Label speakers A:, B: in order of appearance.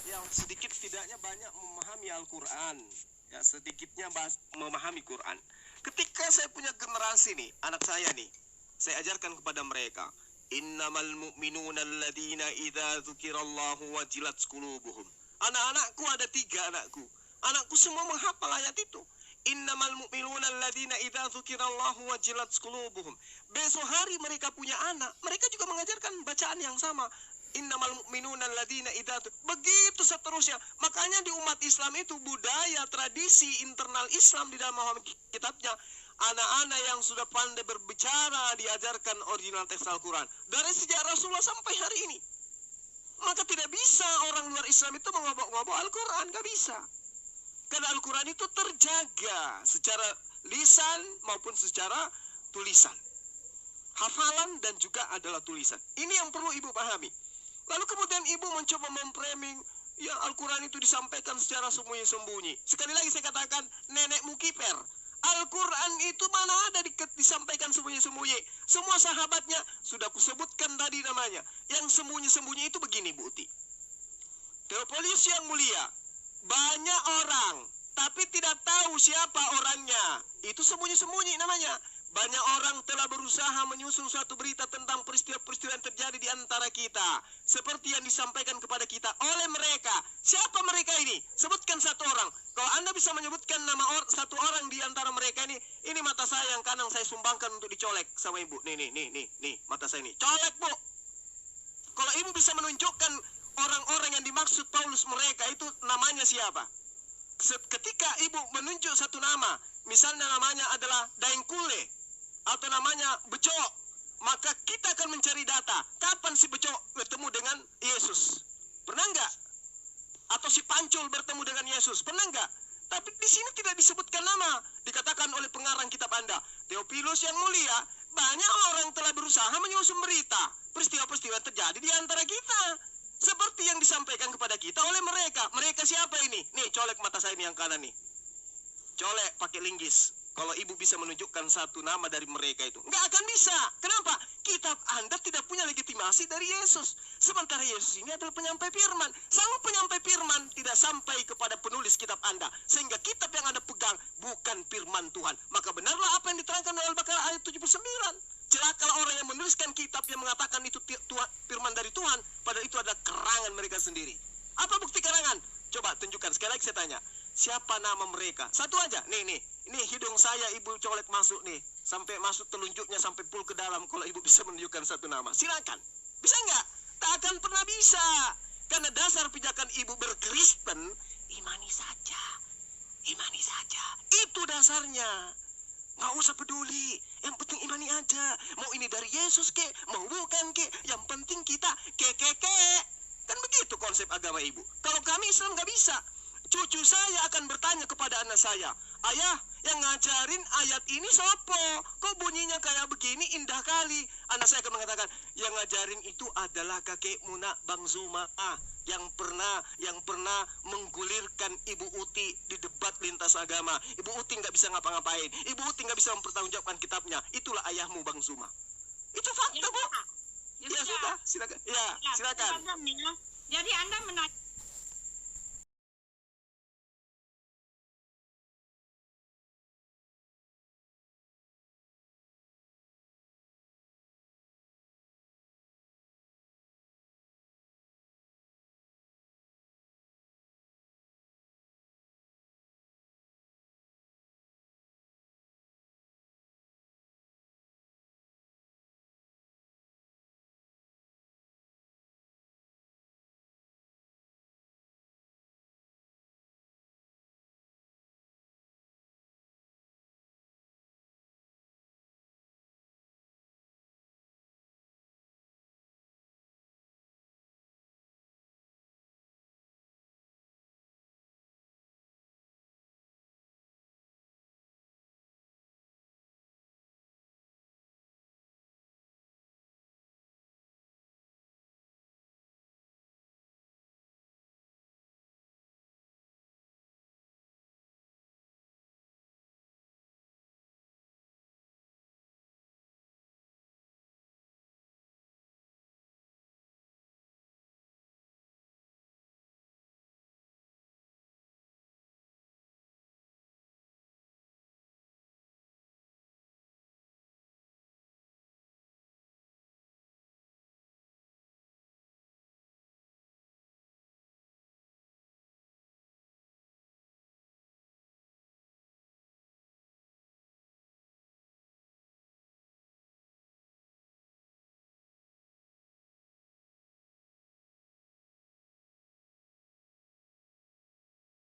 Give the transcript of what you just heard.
A: yang sedikit setidaknya banyak memahami Al-Quran, ya sedikitnya memahami Quran. Ketika saya punya generasi nih, anak saya nih, saya ajarkan kepada mereka, innamal mu'minuna alladhina idza dzukirallahu wajilat qulubuhum. Anak-anakku ada 3 anakku. Anakku semua menghafal ayat itu. Innamal mu'minuna alladhina idza dzukirallahu wajilat qulubuhum. Besok hari mereka punya anak, mereka juga mengajarkan bacaan yang sama. Innamal mu'minuna alladhina idza, begitu seterusnya. Makanya di umat Islam itu budaya, tradisi internal Islam di dalam kitabnya, anak-anak yang sudah pandai berbicara diajarkan original teks Al-Quran dari sejak Rasulullah sampai hari ini. Maka tidak bisa orang luar Islam itu mengobok-ngobok Al-Quran, gak bisa. Karena Al-Quran itu terjaga secara lisan maupun secara tulisan. Hafalan dan juga adalah tulisan. Ini yang perlu ibu pahami. Lalu kemudian ibu mencoba memframing, ya Al-Quran itu disampaikan secara sembunyi-sembunyi. Sekali lagi saya katakan, nenekmu kiper. Al-Quran itu mana ada disampaikan sembunyi-sembunyi. Semua sahabatnya sudah kusebutkan tadi namanya. Yang sembunyi-sembunyi itu begini Bu Uti. Teopolius yang mulia, banyak orang tapi tidak tahu siapa orangnya. Itu sembunyi-sembunyi namanya. Banyak orang telah berusaha menyusun suatu berita tentang peristiwa-peristiwa yang terjadi di antara kita, seperti yang disampaikan kepada kita oleh mereka. Siapa mereka ini? Sebutkan satu orang. Kalau Anda bisa menyebutkan nama satu orang di antara mereka ini mata saya yang kanan saya sumbangkan untuk dicolek sama ibu. Nih, mata saya ini. Colek, Bu. Kalau ibu bisa menunjukkan orang-orang yang dimaksud Paulus mereka itu namanya siapa? Ketika ibu menunjuk satu nama, misalnya namanya adalah Daengkule atau namanya Beco, maka kita akan mencari data. Kapan si Beco bertemu dengan Yesus? Pernah enggak? Atau si Pancul bertemu dengan Yesus? Pernah enggak? Tapi di sini tidak disebutkan nama. Dikatakan oleh pengarang kitab Anda, Teophilus yang mulia, banyak orang telah berusaha menyusun berita peristiwa-peristiwa yang terjadi di antara kita, seperti yang disampaikan kepada kita oleh mereka. Mereka siapa ini? Nih, colek mata saya ini yang kanan nih. Colek pakai linggis. Kalau ibu bisa menunjukkan satu nama dari mereka itu, nggak akan bisa. Kenapa? Kitab Anda tidak punya legitimasi dari Yesus. Sementara Yesus ini adalah penyampai firman. Sang penyampai firman tidak sampai kepada penulis kitab Anda. Sehingga kitab yang Anda pegang bukan firman Tuhan. Maka benarlah apa yang diterangkan oleh Al-Baqarah ayat 79. Celakalah orang yang menuliskan kitab yang mengatakan itu firman dari Tuhan, padahal itu adalah kerangan mereka sendiri. Apa bukti kerangan? Coba tunjukkan. Sekali lagi saya tanya, siapa nama mereka? Satu aja. Nih hidung saya ibu colek masuk nih, sampai masuk telunjuknya sampai pul ke dalam. Kalau ibu bisa menunjukkan satu nama, silakan. Bisa nggak? Tak akan pernah bisa. Karena dasar pijakan ibu berkristen, imani saja. Imani saja. Itu dasarnya. Nggak usah peduli. Yang penting imani aja. Mau ini dari Yesus ke, mau bukan ke, yang penting kita ke. Kan begitu konsep agama ibu. Kalau kami Islam nggak bisa. Cucu saya akan bertanya kepada anak saya, ayah, yang ngajarin ayat ini sopo? Kok bunyinya kayak begini, indah kali. Anak saya akan mengatakan, yang ngajarin itu adalah kakek Muna Bang Zuma yang pernah menggulirkan Ibu Uti di debat lintas agama. Ibu Uti nggak bisa ngapa-ngapain. Ibu Uti nggak bisa mempertanggungjawabkan kitabnya. Itulah ayahmu Bang Zuma. Itu fakta, Bu. Ya sudah, silakan. Ya, silakan.
B: Jadi Anda menanya